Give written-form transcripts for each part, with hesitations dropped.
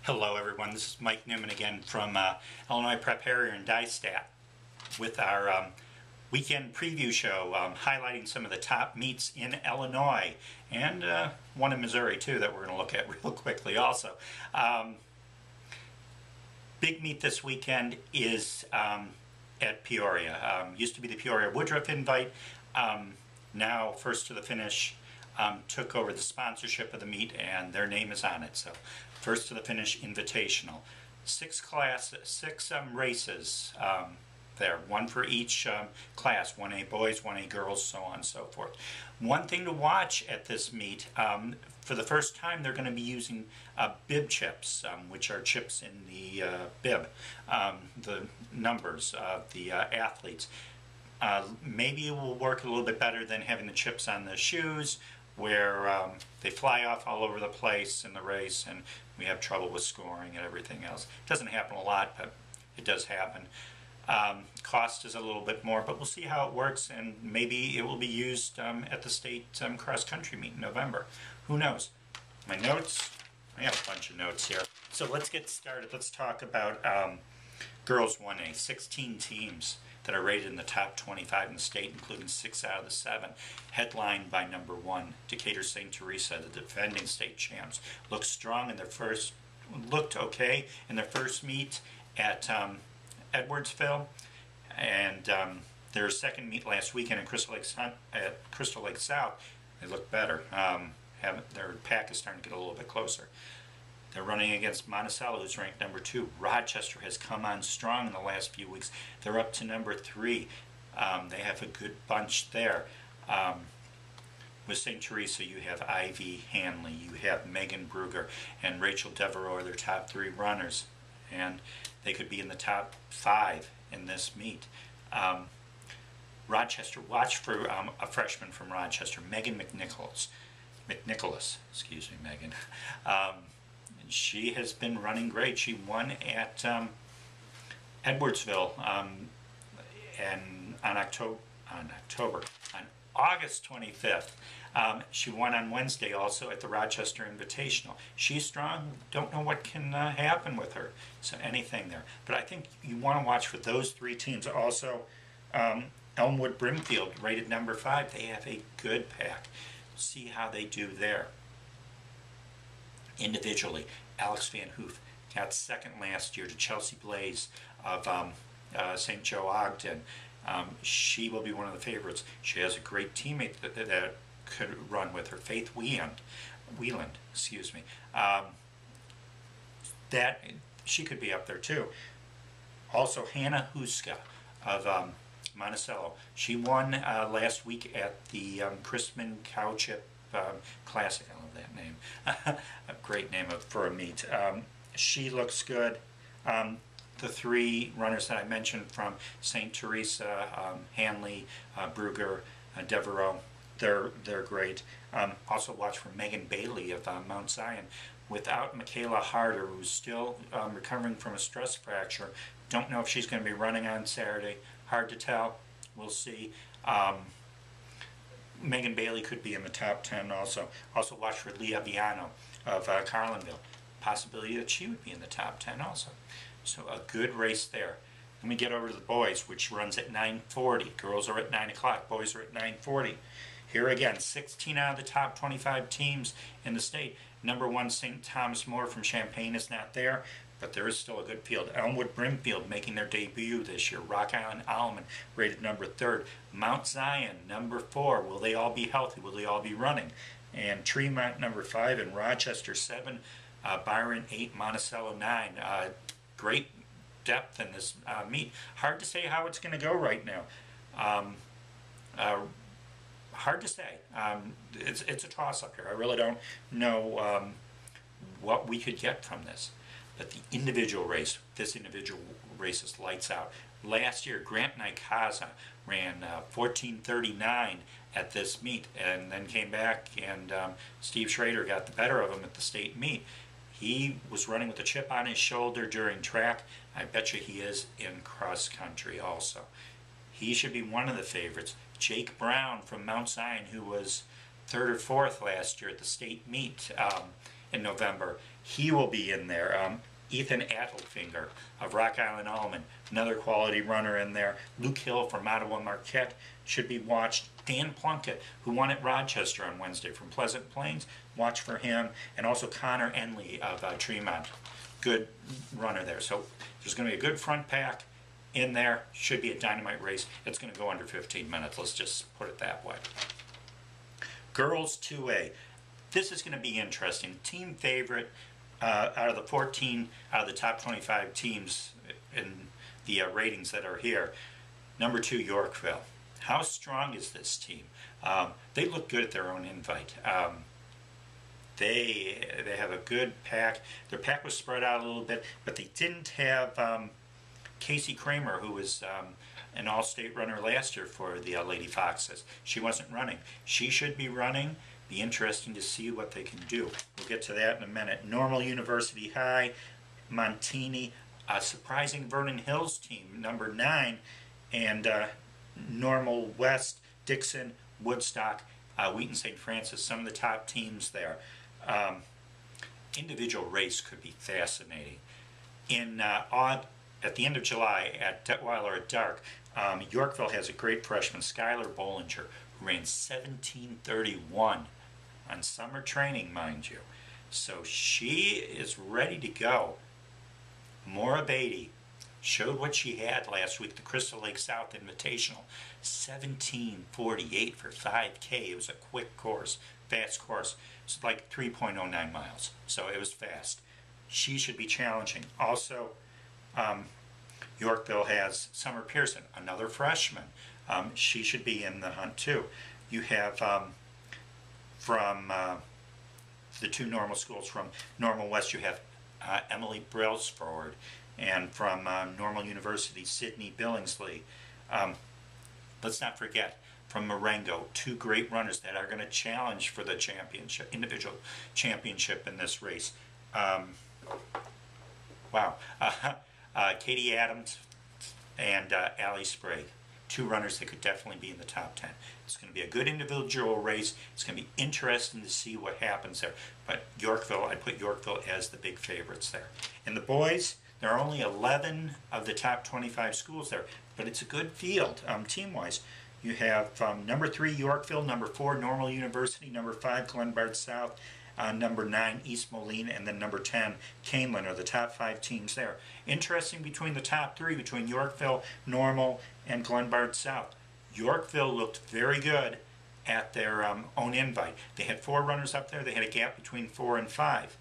Hello everyone, this is Mike Newman again from Illinois Prep Harrier and Dystat with our weekend preview show highlighting some of the top meets in Illinois and one in Missouri too that we're going to look at real quickly also. Big meet this weekend is at Peoria. Used to be the Peoria Woodruff Invite, now First to the Finish took over the sponsorship of the meet and their name is on it. So First to the Finish Invitational. Six races there, one for each class, 1A boys, 1A girls, so on and so forth. One thing to watch at this meet, for the first time they're going to be using bib chips, which are chips in the bib, the numbers of the athletes. Maybe it will work a little bit better than having the chips on the shoes, where they fly off all over the place in the race and we have trouble with scoring and everything else. It doesn't happen a lot, but it does happen. Cost is a little bit more, but we'll see how it works, and maybe it will be used at the state cross-country meet in November. Who knows? My notes, I have a bunch of notes here. So let's get started. Let's talk about girls 1A, 16 teams that are rated in the top 25 in the state, including 6 out of the 7, headlined by number 1, Decatur St. Teresa, the defending state champs. Looked strong in their first, looked okay in their first meet at Edwardsville, and their second meet last weekend in Crystal Lake South, they looked better. Their pack is starting to get a little bit closer. They're running against Monticello, who's ranked number 2. Rochester has come on strong in the last few weeks. They're up to number 3. They have a good bunch there. With St. Teresa, you have Ivy Hanley, you have Megan Bruger, and Rachel Devereaux are their top 3 runners. And they could be in the top 5 in this meet. Rochester, watch for a freshman from Rochester, Megan McNicholas, excuse me, Megan. She has been running great. She won at Edwardsville and on August 25th. She won on Wednesday also at the Rochester Invitational. She's strong. Don't know what can happen with her. So anything there. But I think you want to watch for those 3 teams. Also, Elmwood Brimfield, rated number 5. They have a good pack. See how they do there. Individually, Alex Van Hoof got second last year to Chelsea Blaze of St. Joe Ogden. She will be one of the favorites. She has a great teammate that could run with her, Faith Wieland, excuse me. That she could be up there too. Also, Hannah Huska of Monticello. She won last week at the Chrisman Cow Chip Classic. I love that name. A great name for a meet. She looks good. The 3 runners that I mentioned from St. Teresa, Hanley, Bruger, Devereaux, they're great. Also watch for Megan Bailey of Mount Zion. Without Michaela Harder, who's still recovering from a stress fracture, don't know if she's going to be running on Saturday. Hard to tell. We'll see. Megan Bailey could be in the top 10 also. Also watch for Leah Viano of Carlinville. Possibility that she would be in the top 10 also. So a good race there. Let me get over to the boys, which runs at 9:40. Girls are at 9 o'clock. Boys are at 9:40. Here again, 16 out of the top 25 teams in the state. Number 1, St. Thomas More from Champaign is not there, but there is still a good field. Elmwood Brimfield making their debut this year. Rock Island Alman rated number 3rd. Mount Zion number 4. Will they all be healthy? Will they all be running? And Tremont number 5 and Rochester 7. Byron 8, Monticello 9. Great depth in this meet. Hard to say how it's going to go right now. Hard to say. It's a toss-up here. I really don't know what we could get from this. But the individual race, this individual race is lights out. Last year, Grant Nykaza ran 14:39 at this meet and then came back, and Steve Schrader got the better of him at the state meet. He was running with a chip on his shoulder during track. I bet you he is in cross country also. He should be one of the favorites. Jake Brown from Mount Zion, who was 3rd or 4th last year at the state meet in November, He will be in there. Ethan Attelfinger of Rock Island Almond, another quality runner in there. Luke Hill from Ottawa Marquette should be watched. Dan Plunkett, who won at Rochester on Wednesday from Pleasant Plains, watch for him. And also Connor Enley of Tremont, good runner there. So there's going to be a good front pack in there. Should be a dynamite race. It's going to go under 15 minutes. Let's just put it that way. Girls 2A. This is going to be interesting. Team favorite out of the 14, out of the top 25 teams in the ratings that are here. Number 2, Yorkville. How strong is this team? They look good at their own invite. They have a good pack. Their pack was spread out a little bit, but they didn't have Casey Kramer, who was an all-state runner last year for the Lady Foxes. She wasn't running. She should be running. Be interesting to see what they can do. We'll get to that in a minute. Normal University High, Montini, a surprising Vernon Hills team, number 9, and Normal West, Dixon, Woodstock, Wheaton St. Francis, some of the top teams there. Individual race could be fascinating. At the end of July at Detweiler at Dark, Yorkville has a great freshman, Skylar Bollinger, who ran 17:31 on summer training, mind you. So she is ready to go. Maura Beatty showed what she had last week, the Crystal Lake South Invitational. 17:48 for 5K. It was a quick course, fast course. It's like 3.09 miles, so it was fast. She should be challenging. Also, Yorkville has Summer Pearson, another freshman. She should be in the hunt too. You have from the 2 normal schools, from Normal West, you have Emily Brailsford, and from Normal University, Sydney Billingsley. Let's not forget, from Marengo, 2 great runners that are going to challenge for the championship, individual championship in this race. Wow. Katie Adams and Allie Sprague. 2 runners that could definitely be in the top 10. It's going to be a good individual race. It's going to be interesting to see what happens there. But Yorkville, I'd put Yorkville as the big favorites there. In the boys, there are only 11 of the top 25 schools there, but it's a good field team-wise. You have number 3 Yorkville, number 4 Normal University, number 5 Glenbard South, number 9 East Moline, and then number 10 Canelan are the top 5 teams there. Interesting between the top 3, between Yorkville, Normal, and Glenbard South. Yorkville looked very good at their own invite. They had 4 runners up there. They had a gap between 4 and 5.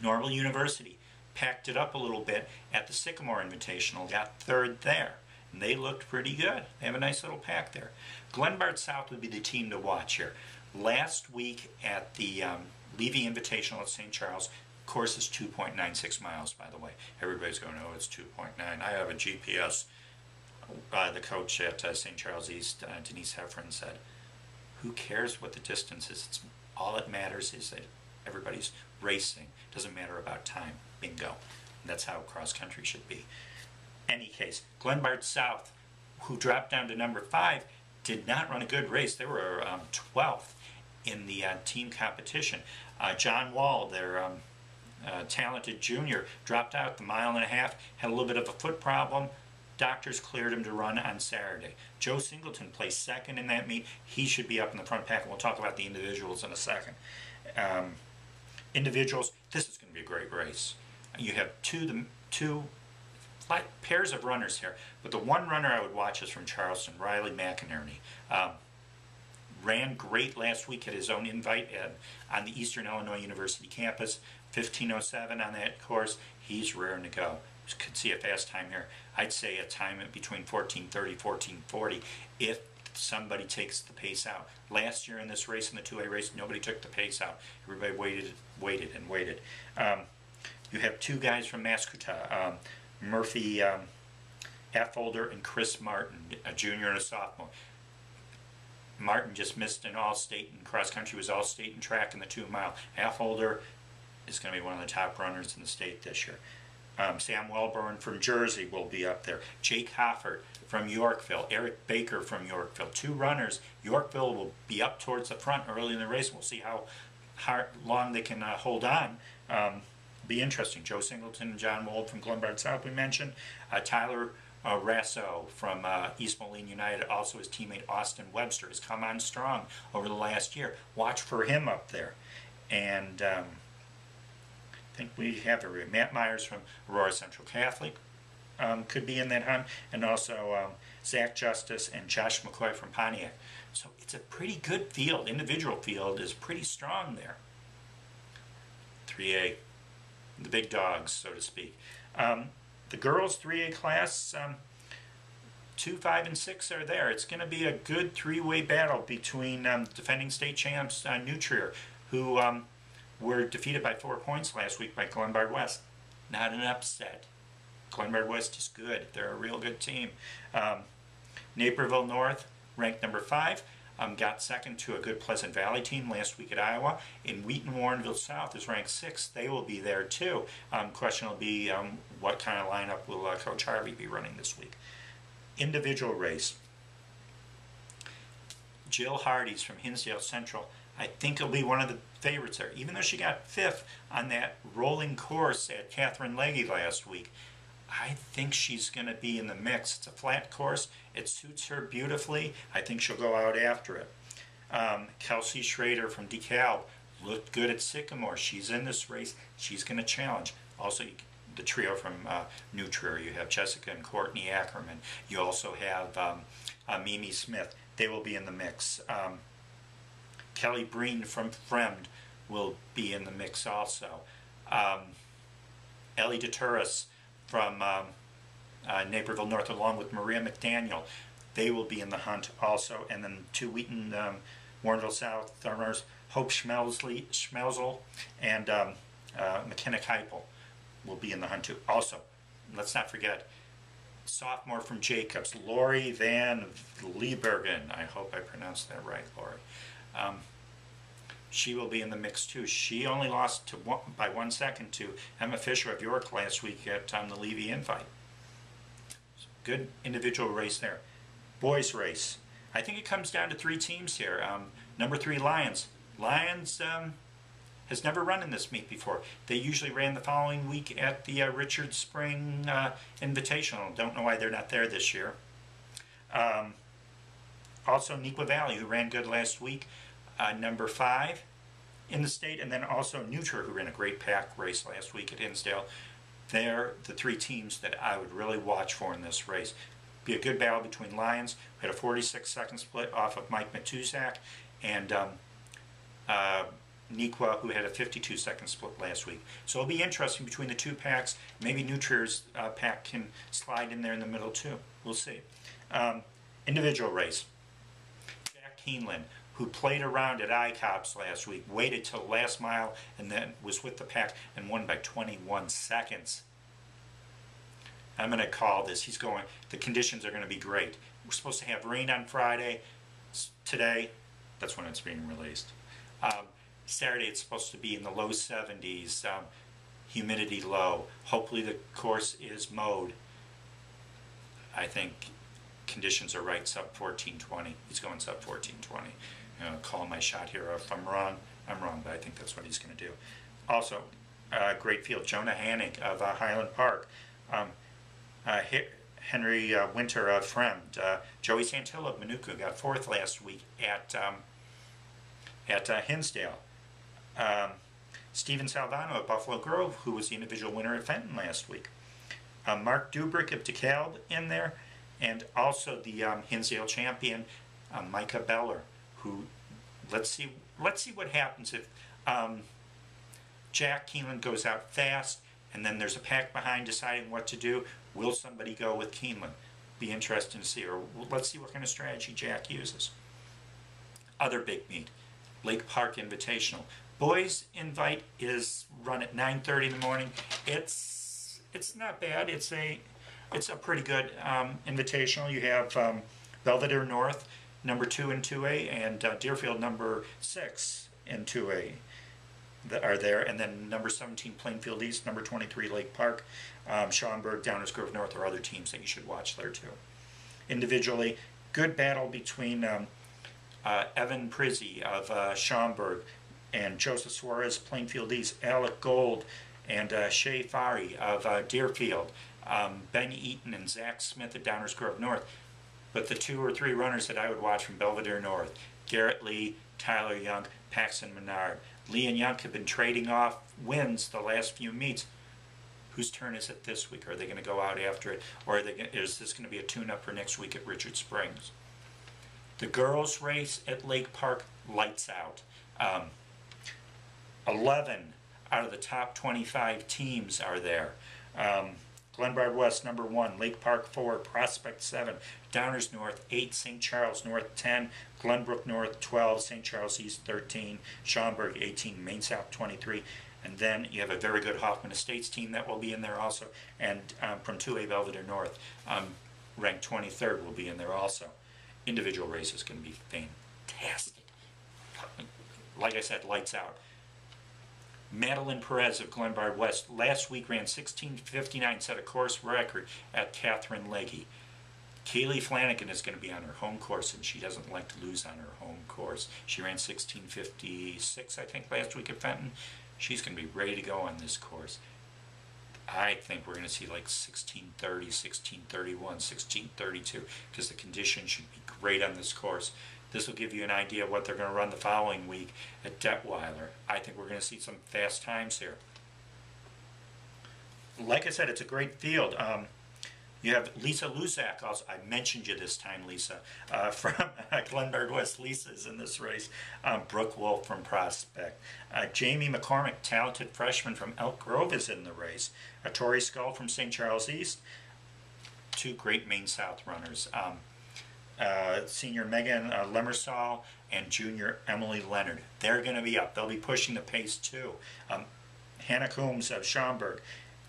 Normal University packed it up a little bit at the Sycamore Invitational, got 3rd there. And they looked pretty good. They have a nice little pack there. Glenbard South would be the team to watch here. Last week at the Levy Invitational at St. Charles, course is 2.96 miles, by the way. Everybody's going, oh, it's 2.9. I have a GPS. The coach at St. Charles East, Denise Heffron, said, who cares what the distance is? All that matters is that everybody's racing. It doesn't matter about time. Bingo. And that's how cross country should be. Any case, Glenbard South, who dropped down to number 5, did not run a good race. They were 12th in the team competition. John Wall, their talented junior, dropped out the 1.5 miles, had a little bit of a foot problem. Doctors cleared him to run on Saturday. Joe Singleton placed 2nd in that meet. He should be up in the front pack, and we'll talk about the individuals in a second. Individuals, this is going to be a great race. You have two pairs of runners here, but the one runner I would watch is from Charleston, Riley McInerney. Ran great last week at his own invite on the Eastern Illinois University campus, 15:07 on that course. He's raring to go. Could see a fast time here. I'd say a time between 14:30, 14:40 if somebody takes the pace out. Last year in this race, in the 2A race, nobody took the pace out. Everybody waited. You have 2 guys from Mascota, Murphy Affolder and Chris Martin, a junior and a sophomore. Martin just missed an all-state in cross-country, was all-state in track in the 2-mile. Affolder is going to be one of the top runners in the state this year. Sam Welborn from Jersey will be up there. Jake Hoffert from Yorkville. Eric Baker from Yorkville. 2 runners. Yorkville will be up towards the front early in the race. We'll see long they can hold on. Be interesting. Joe Singleton and John Wold from Glenbard South we mentioned. Tyler Rasso from East Moline United, also his teammate Austin Webster has come on strong over the last year. Watch for him up there. And I think we have Matt Myers from Aurora Central Catholic could be in that hunt, and also Zach Justice and Josh McCoy from Pontiac. So it's a pretty good field. Individual field is pretty strong there. 3A, the big dogs, so to speak. The girls 3A class, 2, 5, and 6 are there. It's going to be a good three-way battle between defending state champs New Trier, who were defeated by 4 points last week by Glenbard West. Not an upset. Glenbard West is good. They're a real good team. Naperville North, ranked number 5, got second to a good Pleasant Valley team last week at Iowa. In Wheaton Warrenville South is ranked 6th. They will be there too. Question will be what kind of lineup will Coach Harvey be running this week. Individual race. Jill Hardy's from Hinsdale Central. I think will be one of the favorites there. Even though she got 5th on that rolling course at Catherine Legge last week, I think she's going to be in the mix. It's a flat course. It suits her beautifully. I think she'll go out after it. Kelsey Schrader from DeKalb looked good at Sycamore. She's in this race. She's going to challenge. Also, the trio from New Trier. You have Jessica and Courtney Ackerman. You also have Mimi Smith. They will be in the mix. Kelly Breen from Fremd will be in the mix also. Ellie DeTuris from Naperville North, along with Maria McDaniel. They will be in the hunt also. And then 2 Wheaton Warrenville South runners, Hope Schmelzel and McKenna Keipel will be in the hunt too. Also, let's not forget, sophomore from Jacobs, Lori Van Liebergen. I hope I pronounced that right, Lori. She will be in the mix too. She only lost by 1 second to Emma Fisher of York last week at the Levy Invite. So good individual race there. Boys race. I think it comes down to 3 teams here. Number 3, Lions. Lions has never run in this meet before. They usually ran the following week at the Richard Spring Invitational. Don't know why they're not there this year. Also Neuqua Valley, who ran good last week. Number 5 in the state, and then also New Trier, who ran a great pack race last week at Hinsdale. They're the 3 teams that I would really watch for in this race. Be a good battle between Lions, who had a 46-second split off of Mike Matuzak, and Neuqua, who had a 52-second split last week. So it'll be interesting between the 2 packs. Maybe New Trier's pack can slide in there in the middle too. We'll see. Individual race. Jack Keeneland, who played around at ICOPS last week, waited till the last mile, and then was with the pack and won by 21 seconds. I'm going to call this. The conditions are going to be great. We're supposed to have rain on Friday. Today, that's when it's being released. Saturday, it's supposed to be in the low 70s, humidity low. Hopefully the course is mowed. I think conditions are right, sub 1420. He's going sub 1420. Call my shot here. If I'm wrong, I'm wrong, but I think that's what he's going to do. Also, great field. Jonah Hannig of Highland Park. Henry Winter of Fremd. Joey Santillo of Manuka got 4th last week at Hinsdale. Stephen Salvano of Buffalo Grove, who was the individual winner at Fenton last week. Mark Dubrick of DeKalb in there, and also the Hinsdale champion, Micah Beller, who let's see what happens if Jack Keeneland goes out fast and then there's a pack behind deciding what to do. Will somebody go with Keeneland? Be interesting to see, or let's see what kind of strategy Jack uses. Other big meet, Lake Park Invitational. Boys Invite is run at 9:30 in the morning. It's not bad. It's a pretty good invitational. You have Belvedere North, number 2 in 2A, and Deerfield number 6 in 2A that are there, and then number 17 Plainfield East, number 23 Lake Park, Schaumburg, Downers Grove North are other teams that you should watch there too. Individually, good battle between Evan Prizzi of Schaumburg, and Joseph Suarez, Plainfield East, Alec Gold, and Shay Fari of Deerfield, Ben Eaton and Zach Smith at Downers Grove North. But the 2 or 3 runners that I would watch from Belvedere North, Garrett Lee, Tyler Young, Paxton Menard. Lee and Young have been trading off wins the last few meets. Whose turn is it this week? Are they going to go out after it? Or is this going to be a tune-up for next week at Richard Springs? The girls' race at Lake Park, lights out. 11 out of the top 25 teams are there. Glenbard West, number 1, Lake Park 4, Prospect 7, Downers North 8, St. Charles North 10, Glenbrook North 12, St. Charles East 13, Schaumburg 18, Maine South 23, and then you have a very good Hoffman Estates team that will be in there also, and from 2A Belvedere North, ranked 23rd will be in there also. Individual races can be fantastic. Like I said, lights out. Madeline Perez of Glenbard West last week ran 16:59, set a course record at Catherine Legge. Kaylee Flanagan is going to be on her home course, and she doesn't like to lose on her home course. She ran 16:56, I think, last week at Fenton. She's going to be ready to go on this course. I think we're going to see like 16:30, 16:31, 16:32, because the conditions should be great on this course. This will give you an idea of what they're going to run the following week at Detweiler. I think we're going to see some fast times here. Like I said, it's a great field. You have Lisa Luzak, also. I mentioned you this time, Lisa, from Glenbard West. Lisa's in this race. Brooke Wolf from Prospect. Jamie McCormick, talented freshman from Elk Grove, is in the race. Tori Skull from St. Charles East. 2 great Maine South runners. Senior Megan Lemersall and junior Emily Leonard. They're going to be up. They'll be pushing the pace too. Hannah Coombs of Schaumburg.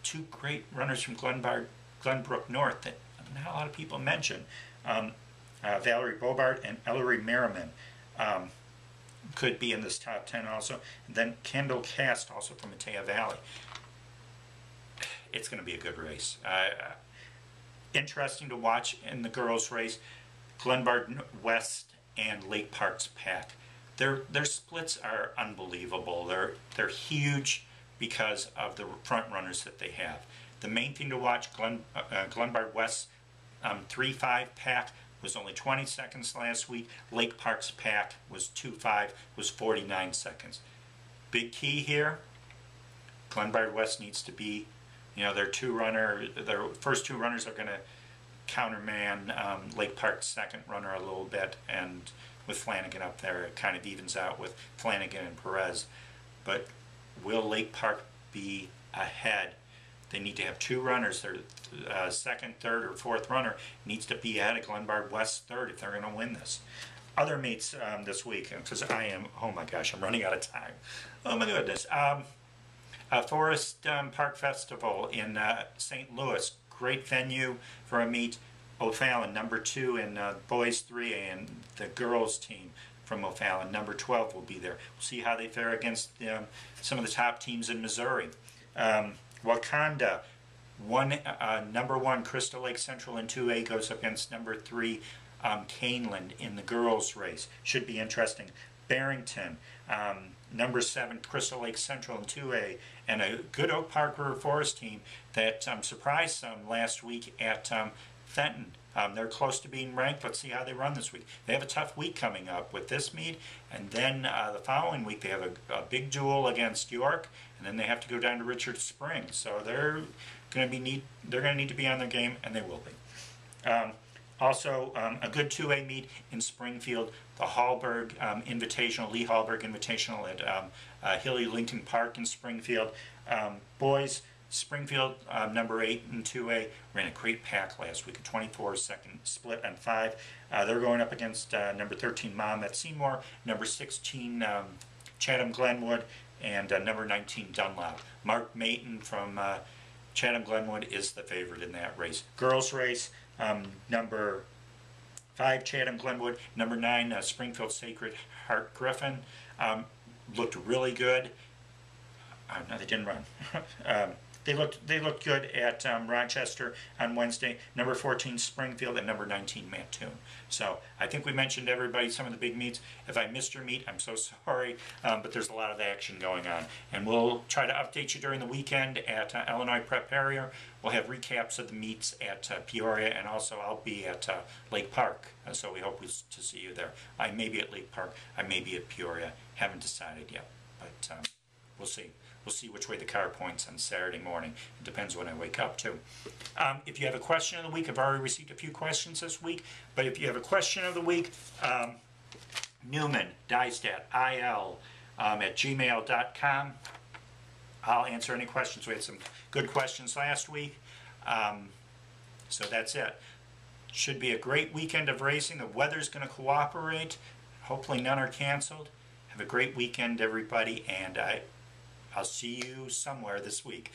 2 great runners from Glenbrook North that not a lot of people mention. Valerie Bobart and Ellery Merriman could be in this top 10 also. And then Kendall Cast, also from Matea Valley. It's going to be a good race. Interesting to watch in the girls' race. Glenbard West and Lake Park's pack. Their splits are unbelievable. They're huge because of the front runners that they have. The main thing to watch, Glenbard West's 3-5 pack was only 20 seconds last week. Lake Park's pack was 2-5, was 49 seconds. Big key here, Glenbard West needs to be, their first 2 runners are going to counterman Lake Park's second runner a little bit, and with Flanagan up there, it kind of evens out with Flanagan and Perez. But will Lake Park be ahead? They need to have 2 runners. Their second, third, or fourth runner needs to be ahead of Glenbard West third if they're going to win this. Other meets this week, because oh my gosh, I'm running out of time. Oh my goodness. Forest Park Festival in St. Louis. Great venue for a meet. O'Fallon, number 2 in boys 3A, and the girls team from O'Fallon, number 12, will be there. We'll see how they fare against some of the top teams in Missouri. Wakanda, number 1 Crystal Lake Central in 2A goes up against number 3 Caneland in the girls race. Should be interesting. Barrington, number 7 Crystal Lake Central in 2A, and a good Oak Park River Forest team that surprised some last week at Fenton. They're close to being ranked. Let's see how they run this week. They have a tough week coming up with this meet, and then the following week they have a big duel against York, and then they have to go down to Richard Springs. So they're going to need to be on their game, and they will be. Also, a good 2A meet in Springfield, the Hallberg Invitational, Lee Hallberg Invitational at Hilly Lincoln Park in Springfield. Boys, Springfield, number 8 in 2A, ran a great pack last week, a 24-second split on 5. They're going up against number 13 Monmouth Seymour, number 16 Chatham Glenwood, and number 19 Dunlop. Mark Mayton from Chatham Glenwood is the favorite in that race. Girls race, number 5 Chatham Glenwood, number 9 Springfield Sacred Heart Griffin. Looked really good. No, they didn't run. they looked good at Rochester on Wednesday. Number 14 Springfield and number 19 Mattoon. So I think we mentioned everybody some of the big meets. If I missed your meet, I'm so sorry, but there's a lot of action going on, and we'll try to update you during the weekend at Illinois Prep Harrier. We'll have recaps of the meets at Peoria, and also I'll be at Lake Park, so we hope to see you there. I may be at Lake Park, I may be at Peoria, haven't decided yet, but we'll see. We'll see which way the car points on Saturday morning. It depends when I wake up, too. If you have a question of the week, I've already received a few questions this week, but if you have a question of the week, Newman, Dystat, IL, at gmail.com. I'll answer any questions. We had some good questions last week. So that's it. Should be a great weekend of racing. The weather's going to cooperate. Hopefully none are canceled. Have a great weekend, everybody, and I'll see you somewhere this week.